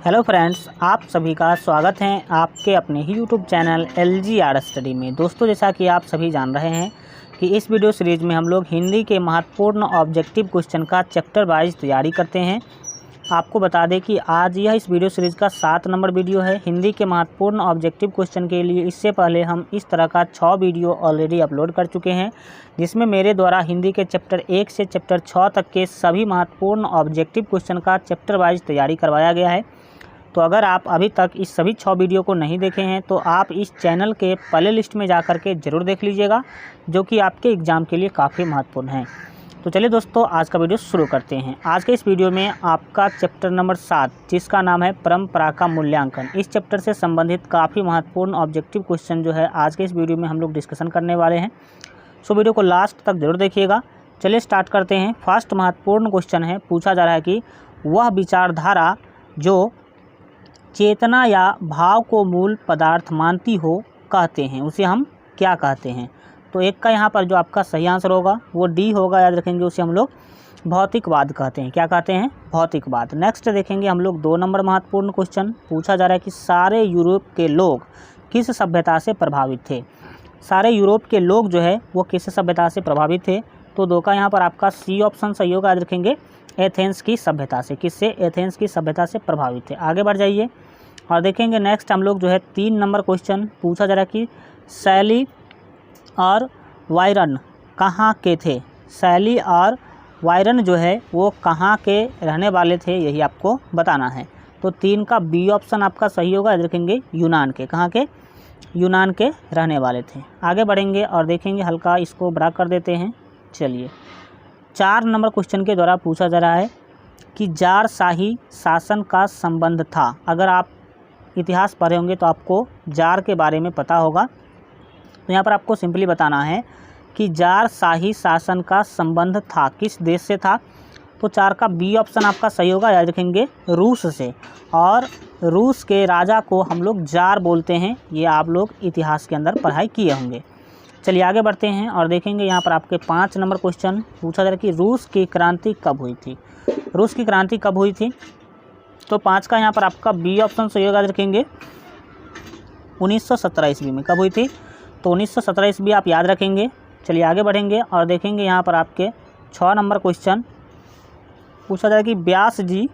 Hello friends, आप सभी का स्वागत है आपके अपने ही यूट्यूब चैनल LGR स्टडी में। दोस्तों, जैसा कि आप सभी जान रहे हैं कि इस वीडियो सीरीज़ में हम लोग हिंदी के महत्वपूर्ण ऑब्जेक्टिव क्वेश्चन का चैप्टर वाइज तैयारी करते हैं। आपको बता दें कि आज यह इस वीडियो सीरीज़ का 7 नंबर वीडियो है हिंदी के महत्वपूर्ण ऑब्जेक्टिव क्वेश्चन के लिए। इससे पहले हम इस तरह का 6 वीडियो ऑलरेडी अपलोड कर चुके हैं, जिसमें मेरे द्वारा हिंदी के चैप्टर 1 से चैप्टर 6 तक के सभी महत्वपूर्ण ऑब्जेक्टिव क्वेश्चन का चैप्टर वाइज तैयारी करवाया गया है। तो अगर आप अभी तक इस सभी 6 वीडियो को नहीं देखे हैं तो आप इस चैनल के प्ले लिस्ट में जाकर के ज़रूर देख लीजिएगा, जो कि आपके एग्ज़ाम के लिए काफ़ी महत्वपूर्ण है। तो चलिए दोस्तों, आज का वीडियो शुरू करते हैं। आज के इस वीडियो में आपका चैप्टर नंबर 7, जिसका नाम है परंपरा का मूल्यांकन, इस चैप्टर से संबंधित काफ़ी महत्वपूर्ण ऑब्जेक्टिव क्वेश्चन जो है आज के इस वीडियो में हम लोग डिस्कशन करने वाले हैं। सो वीडियो को लास्ट तक जरूर देखिएगा। चलिए स्टार्ट करते हैं। फर्स्ट महत्वपूर्ण क्वेश्चन है, पूछा जा रहा है कि वह विचारधारा जो चेतना या भाव को मूल पदार्थ मानती हो कहते हैं, उसे हम क्या कहते हैं। तो एक का यहाँ पर जो आपका सही आंसर होगा वो डी होगा, याद रखेंगे। उसे हम लोग भौतिकवाद कहते हैं। क्या कहते हैं? भौतिकवाद। नेक्स्ट देखेंगे हम लोग 2 नंबर महत्वपूर्ण क्वेश्चन। पूछा जा रहा है कि सारे यूरोप के लोग किस सभ्यता से प्रभावित थे। सारे यूरोप के लोग जो है वो किस सभ्यता से प्रभावित थे। तो 2 का यहाँ पर आपका सी ऑप्शन सही होगा, याद रखेंगे। एथेंस की सभ्यता से। किससे? एथेंस की सभ्यता से प्रभावित थे। आगे बढ़ जाइए और देखेंगे नेक्स्ट हम लोग जो है 3 नंबर क्वेश्चन। पूछा जा रहा है कि शैली और वायरन कहाँ के थे। शैली और वायरन जो है वो कहाँ के रहने वाले थे, यही आपको बताना है। तो 3 का बी ऑप्शन आपका सही होगा, याद रखेंगे। यूनान के। कहाँ के? यूनान के रहने वाले थे। आगे बढ़ेंगे और देखेंगे, हल्का इसको बड़ा कर देते हैं। चलिए 4 नंबर क्वेश्चन के द्वारा पूछा जा रहा है कि जार शाही शासन का संबंध था। अगर आप इतिहास पढ़े होंगे तो आपको जार के बारे में पता होगा। तो यहाँ पर आपको सिंपली बताना है कि जार शाही शासन का संबंध था, किस देश से था। तो 4 का बी ऑप्शन आपका सही होगा, याद रखेंगे। रूस से। और रूस के राजा को हम लोग जार बोलते हैं। ये आप लोग इतिहास के अंदर पढ़ाई किए होंगे। चलिए आगे बढ़ते हैं और देखेंगे यहाँ पर आपके 5 नंबर क्वेश्चन। पूछा जा रहा है कि रूस की क्रांति कब हुई थी। रूस की क्रांति कब हुई थी। तो 5 का यहाँ पर आपका बी ऑप्शन सही होगा, याद रखेंगे। 1917 ईस्वी में। कब हुई थी? तो 1917 ईस्वी आप याद रखेंगे। चलिए आगे बढ़ेंगे और देखेंगे यहाँ पर आपके 6 नंबर क्वेश्चन। पूछा जाए कि व्यास जी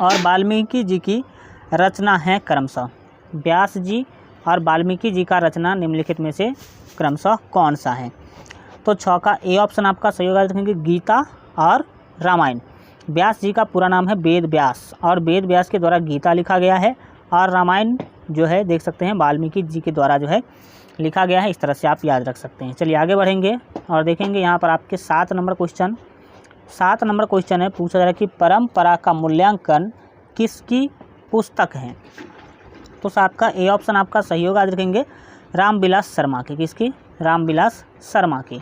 और वाल्मीकि जी की रचना है क्रमशः। व्यास जी और वाल्मीकि जी का रचना निम्नलिखित में से क्रमशः कौन सा है। तो 6 का ए ऑप्शन आपका सही होगा, रखेंगे। गीता और रामायण। व्यास जी का पूरा नाम है वेद व्यास, और वेद व्यास के द्वारा गीता लिखा गया है, और रामायण जो है देख सकते हैं वाल्मीकि जी के द्वारा जो है लिखा गया है। इस तरह से आप याद रख सकते हैं। चलिए आगे बढ़ेंगे और देखेंगे यहाँ पर आपके 7 नंबर क्वेश्चन। 7 नंबर क्वेश्चन है, पूछा जा रहा है कि परंपरा का मूल्यांकन किसकी पुस्तक है। तो 7 का ए ऑप्शन आपका सही होगा, याद रखेंगे। रामविलास शर्मा की। किसकी? रामविलास शर्मा की।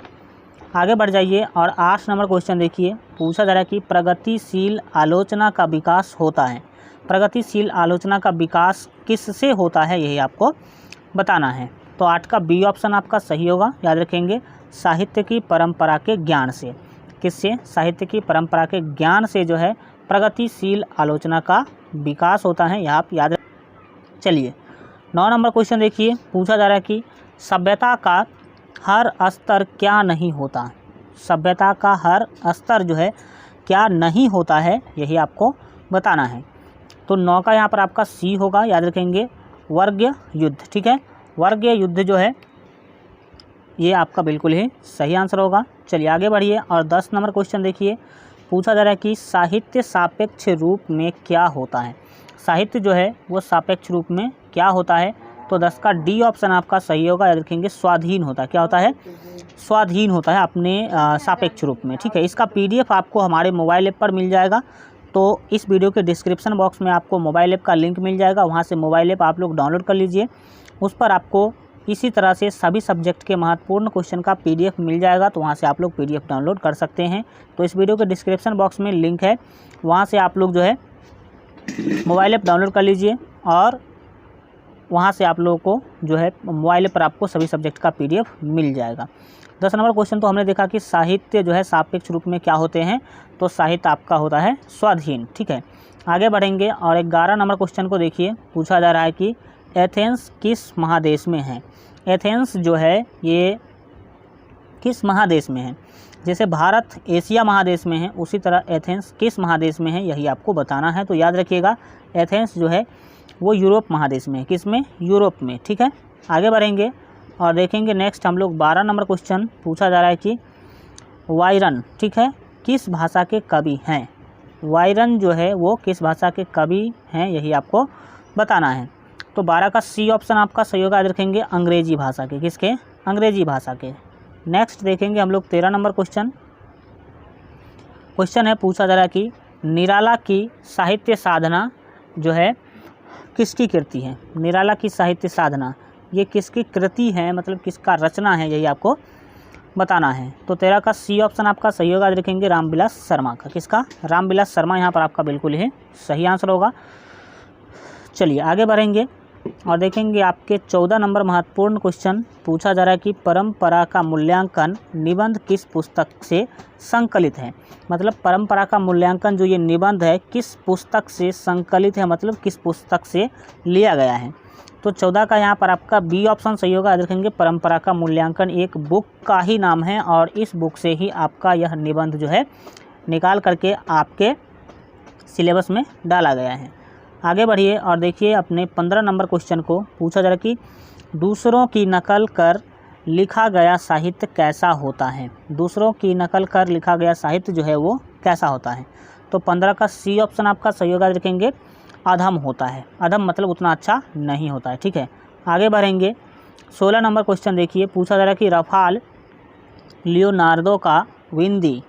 आगे बढ़ जाइए और 8 नंबर क्वेश्चन देखिए। पूछा जा रहा है कि प्रगतिशील आलोचना का विकास होता है। प्रगतिशील आलोचना का विकास किससे होता है, यही आपको बताना है। तो 8 का बी ऑप्शन आपका सही होगा, याद रखेंगे। साहित्य की परंपरा के ज्ञान से। किससे? साहित्य की परंपरा के ज्ञान से जो है प्रगतिशील आलोचना का विकास होता है, यह आप याद। चलिए 9 नंबर क्वेश्चन देखिए। पूछा जा रहा है कि सभ्यता का हर स्तर क्या नहीं होता। सभ्यता का हर स्तर जो है क्या नहीं होता है, यही आपको बताना है। तो 9 का यहाँ पर आपका सी होगा, याद रखेंगे। वर्ग युद्ध। ठीक है, वर्ग युद्ध जो है ये आपका बिल्कुल ही सही आंसर होगा। चलिए आगे बढ़िए और 10 नंबर क्वेश्चन देखिए। पूछा जा रहा है कि साहित्य सापेक्ष रूप में क्या होता है। साहित्य जो है वो सापेक्ष रूप में क्या होता है। तो 10 का डी ऑप्शन आपका सही होगा, याद रखेंगे। स्वाधीन होता है। क्या होता है? स्वाधीन होता है अपने सापेक्ष रूप में। ठीक है, इसका PDF आपको हमारे मोबाइल ऐप पर मिल जाएगा। तो इस वीडियो के डिस्क्रिप्शन बॉक्स में आपको मोबाइल ऐप का लिंक मिल जाएगा, वहाँ से मोबाइल ऐप आप लोग डाउनलोड कर लीजिए। उस पर आपको इसी तरह से सभी सब्जेक्ट के महत्वपूर्ण क्वेश्चन का PDF मिल जाएगा, तो वहाँ से आप लोग PDF डाउनलोड कर सकते हैं। तो इस वीडियो के डिस्क्रिप्शन बॉक्स में लिंक है, वहाँ से आप लोग जो है मोबाइल ऐप डाउनलोड कर लीजिए, और वहाँ से आप लोगों को जो है मोबाइल पर आपको सभी सब्जेक्ट का PDF मिल जाएगा। 10 नंबर क्वेश्चन तो हमने देखा कि साहित्य जो है सापेक्ष रूप में क्या होते हैं। तो साहित्य आपका होता है स्वाधीन। ठीक है, आगे बढ़ेंगे और 11 नंबर क्वेश्चन को देखिए, पूछा जा रहा है कि एथेंस किस महादेश में है। एथेंस जो है ये किस महादेश में है। जैसे भारत एशिया महादेश में है, उसी तरह एथेंस किस महादेश में है यही आपको बताना है। तो याद रखिएगा एथेंस जो है वो यूरोप महादेश में है। किस में? यूरोप में। ठीक है, आगे बढ़ेंगे और देखेंगे नेक्स्ट हम लोग 12 नंबर क्वेश्चन पूछा जा रहा है कि वायरन, ठीक है, किस भाषा के कवि हैं। वायरन जो है वो किस भाषा के कवि हैं यही आपको बताना है। तो 12 का सी ऑप्शन आपका सही होगा। याद रखेंगे अंग्रेजी भाषा के। किसके? अंग्रेजी भाषा के। नेक्स्ट देखेंगे हम लोग 13 नंबर क्वेश्चन है, पूछा जा रहा है कि निराला की साहित्य साधना जो है किसकी कृति है। निराला की साहित्य साधना ये किसकी कृति है, मतलब किसका रचना है यही आपको बताना है। तो 13 का सी ऑप्शन आपका सही होगा। देखेंगे रामविलास शर्मा का। किसका? रामविलास शर्मा यहाँ पर आपका बिल्कुल ही सही आंसर होगा। चलिए आगे बढ़ेंगे और देखेंगे आपके 14 नंबर महत्वपूर्ण क्वेश्चन पूछा जा रहा है कि परंपरा का मूल्यांकन निबंध किस पुस्तक से संकलित है। मतलब परंपरा का मूल्यांकन जो ये निबंध है किस पुस्तक से संकलित है, मतलब किस पुस्तक से लिया गया है। तो 14 का यहाँ पर आपका बी ऑप्शन सही होगा। देखेंगे परंपरा का मूल्यांकन एक बुक का ही नाम है और इस बुक से ही आपका यह निबंध जो है निकाल करके आपके सिलेबस में डाला गया है। आगे बढ़िए और देखिए अपने 15 नंबर क्वेश्चन को पूछा जा रहा है कि दूसरों की नकल कर लिखा गया साहित्य कैसा होता है। दूसरों की नकल कर लिखा गया साहित्य जो है वो कैसा होता है। तो 15 का सी ऑप्शन आपका सही होगा। देखेंगे अधम होता है। अधम मतलब उतना अच्छा नहीं होता है। ठीक है, आगे बढ़ेंगे 16 नंबर क्वेश्चन देखिए, पूछा जा रहा है कि रफाल लियोनार्दो का विंदी,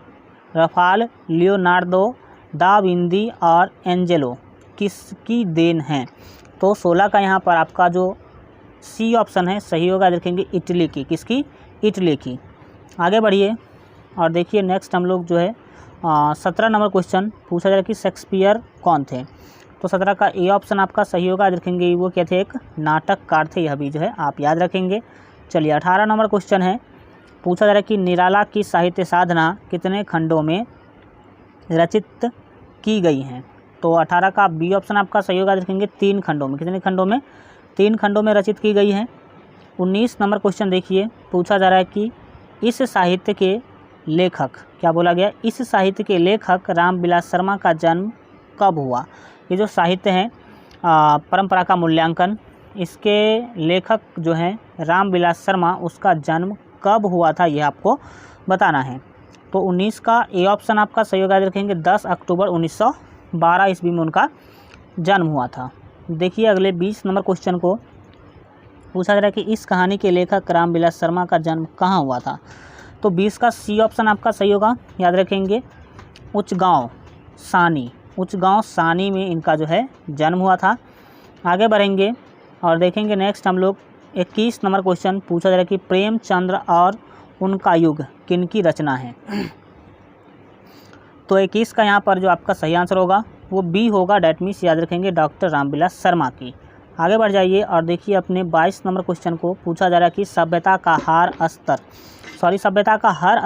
रफाल लियोनार्दो दा विंदी और एंजेलो किसकी देन है। तो 16 का यहाँ पर आपका जो सी ऑप्शन है सही होगा। देखेंगे इटली की। किसकी? इटली की। आगे बढ़िए और देखिए नेक्स्ट हम लोग जो है 17 नंबर क्वेश्चन पूछा जा रहा है कि शेक्सपियर कौन थे। तो 17 का ए ऑप्शन आपका सही होगा। देखेंगे वो क्या थे? एक नाटककार थे। यह भी जो है आप याद रखेंगे। चलिए 18 नंबर क्वेश्चन है, पूछा जा रहा है कि निराला की साहित्य साधना कितने खंडों में रचित की गई हैं। तो 18 का बी ऑप्शन आपका सही होगा। देखेंगे 3 खंडों में। कितने खंडों में? 3 खंडों में रचित की गई हैं। 19 नंबर क्वेश्चन देखिए, पूछा जा रहा है कि इस साहित्य के लेखक, क्या बोला गया? इस साहित्य के लेखक रामविलास शर्मा का जन्म कब हुआ। ये जो साहित्य है परंपरा का मूल्यांकन, इसके लेखक जो हैं रामविलास शर्मा, उसका जन्म कब हुआ था ये आपको बताना है। तो 19 का ए ऑप्शन आपका सही होगा। देखेंगे 10 अक्टूबर 1912 ईस्वी में उनका जन्म हुआ था। देखिए अगले 20 नंबर क्वेश्चन को पूछा जा रहा है कि इस कहानी के लेखक रामविलास शर्मा का जन्म कहाँ हुआ था। तो 20 का सी ऑप्शन आपका सही होगा। याद रखेंगे उच्चगांव सानी, उच्चगांव सानी में इनका जो है जन्म हुआ था। आगे बढ़ेंगे और देखेंगे नेक्स्ट हम लोग 21 नंबर क्वेश्चन पूछा जा रहा है कि प्रेमचंद्र और उनका युग किनकी रचना है। तो 21 का यहाँ पर जो आपका सही आंसर होगा वो बी होगा। डैट मीन्स याद रखेंगे डॉक्टर रामविलास शर्मा की। आगे बढ़ जाइए और देखिए अपने 22 नंबर क्वेश्चन को पूछा जा रहा है कि सभ्यता का हर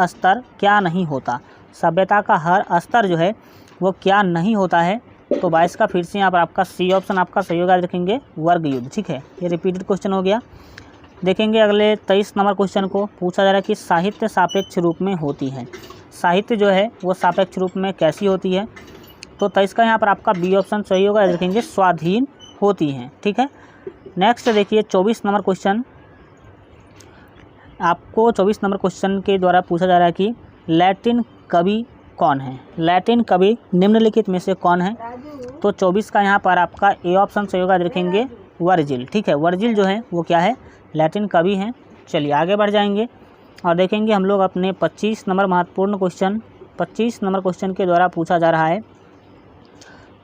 स्तर क्या नहीं होता। सभ्यता का हर स्तर जो है वो क्या नहीं होता है। तो 22 का फिर से यहाँ पर आपका सी ऑप्शन आपका सही होगा। देखेंगे वर्ग युद्ध। ठीक है, ये रिपीटेड क्वेश्चन हो गया। देखेंगे अगले 23 नंबर क्वेश्चन को पूछा जा रहा है कि साहित्य सापेक्ष रूप में होती है। साहित्य जो है वो सापेक्ष रूप में कैसी होती है। तो 23 का यहाँ पर आपका बी ऑप्शन सही होगा। देखेंगे स्वाधीन होती हैं। ठीक है, नेक्स्ट देखिए 24 नंबर क्वेश्चन आपको 24 नंबर क्वेश्चन के द्वारा पूछा जा रहा है कि लैटिन कवि कौन है। लैटिन कवि निम्नलिखित में से कौन है। तो 24 का यहाँ पर आपका ए ऑप्शन सही होगा। देखेंगे वर्जिल। ठीक है, वर्जिल जो है वो क्या है? लैटिन कवि हैं। चलिए आगे बढ़ जाएंगे और देखेंगे हम लोग अपने 25 नंबर महत्वपूर्ण क्वेश्चन 25 नंबर क्वेश्चन के द्वारा पूछा जा रहा है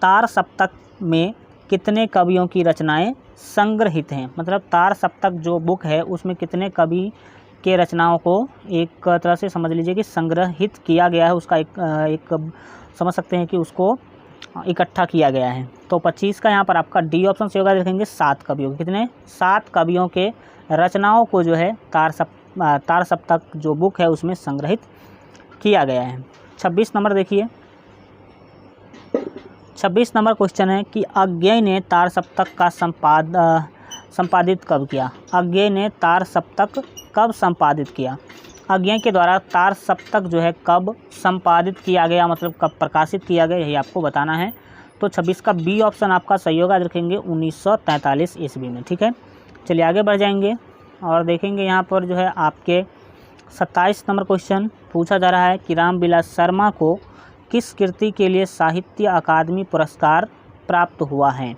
तार सप्तक में कितने कवियों की रचनाएं संग्रहित हैं। मतलब तार सप्तक जो बुक है उसमें कितने कवि के रचनाओं को एक तरह से समझ लीजिए कि संग्रहित किया गया है। उसका एक समझ सकते हैं कि उसको इकट्ठा किया गया है। तो 25 का यहाँ पर आपका डी ऑप्शन से होगा। देखेंगे 7 कवियों के। कितने? 7 कवियों के रचनाओं को जो है तार सप्तक जो बुक है उसमें संग्रहित किया गया है। 26 नंबर देखिए, 26 नंबर क्वेश्चन है कि अज्ञेय ने तार सप्तक का संपादित कब किया। अज्ञेय ने तार सप्तक कब संपादित किया। अज्ञेय के द्वारा तार सप्तक जो है कब संपादित किया गया, मतलब कब प्रकाशित किया गया, यही आपको बताना है। तो 26 का बी ऑप्शन आपका सही होगा, याद रखेंगे 1943 ईस्वी में। ठीक है, चलिए आगे बढ़ जाएंगे और देखेंगे यहाँ पर जो है आपके 27 नंबर क्वेश्चन पूछा जा रहा है कि रामविलास शर्मा को किस कृति के लिए साहित्य अकादमी पुरस्कार प्राप्त हुआ है।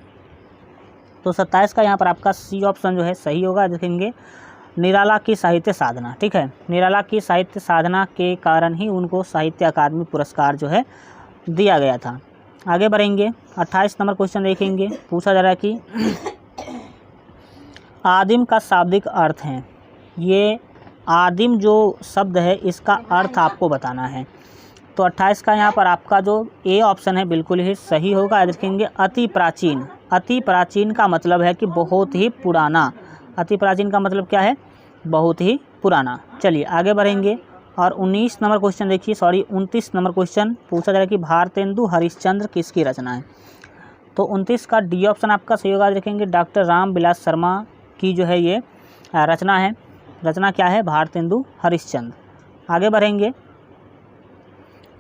तो 27 का यहाँ पर आपका सी ऑप्शन जो है सही होगा, देखेंगे निराला की साहित्य साधना। ठीक है, निराला की साहित्य साधना के कारण ही उनको साहित्य अकादमी पुरस्कार जो है दिया गया था। आगे बढ़ेंगे, 28 नंबर क्वेश्चन देखेंगे। पूछा जा रहा है कि आदिम का शाब्दिक अर्थ है। ये आदिम जो शब्द है इसका अर्थ आपको बताना है। तो 28 का यहाँ पर आपका जो ए ऑप्शन है बिल्कुल ही सही होगा, याद रखेंगे अति प्राचीन। अति प्राचीन का मतलब है कि बहुत ही पुराना। अति प्राचीन का मतलब क्या है, बहुत ही पुराना। चलिए आगे बढ़ेंगे और 29 नंबर क्वेश्चन देखिए, 29 नंबर क्वेश्चन पूछा जा रहा है कि भारतेंदु हरिश्चंद्र किसकी रचना है। तो 29 का डी ऑप्शन आपका सही होगा, देखेंगे डॉक्टर रामविलास शर्मा की जो है ये रचना है। रचना क्या है, भारतेंदु हरिश्चंद्र। आगे बढ़ेंगे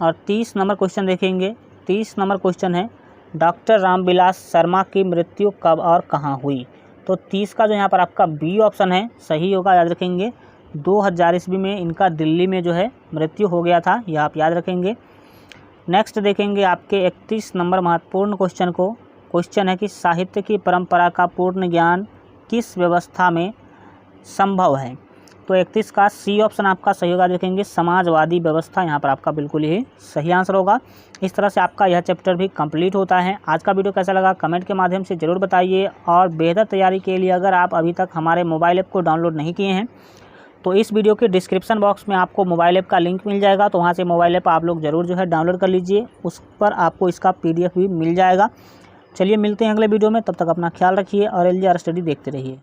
और 30 नंबर क्वेश्चन देखेंगे। 30 नंबर क्वेश्चन है डॉक्टर रामविलास शर्मा की मृत्यु कब और कहाँ हुई। तो 30 का जो यहाँ पर आपका बी ऑप्शन है सही होगा, याद रखेंगे 2000 ईस्वी में इनका दिल्ली में जो है मृत्यु हो गया था, यह आप याद रखेंगे। नेक्स्ट देखेंगे आपके 31 नंबर महत्वपूर्ण क्वेश्चन को। क्वेश्चन है कि साहित्य की परंपरा का पूर्ण ज्ञान किस व्यवस्था में संभव है। तो 31 का सी ऑप्शन आपका सही होगा, देखेंगे समाजवादी व्यवस्था, यहाँ पर आपका बिल्कुल ही सही आंसर होगा। इस तरह से आपका यह चैप्टर भी कंप्लीट होता है। आज का वीडियो कैसा लगा कमेंट के माध्यम से ज़रूर बताइए और बेहतर तैयारी के लिए अगर आप अभी तक हमारे मोबाइल ऐप को डाउनलोड नहीं किए हैं तो इस वीडियो के डिस्क्रिप्शन बॉक्स में आपको मोबाइल ऐप का लिंक मिल जाएगा, तो वहाँ से मोबाइल ऐप आप लोग ज़रूर जो है डाउनलोड कर लीजिए, उस पर आपको इसका PDF भी मिल जाएगा। चलिए मिलते हैं अगले वीडियो में, तब तक अपना ख्याल रखिए और LGR स्टडी देखते रहिए।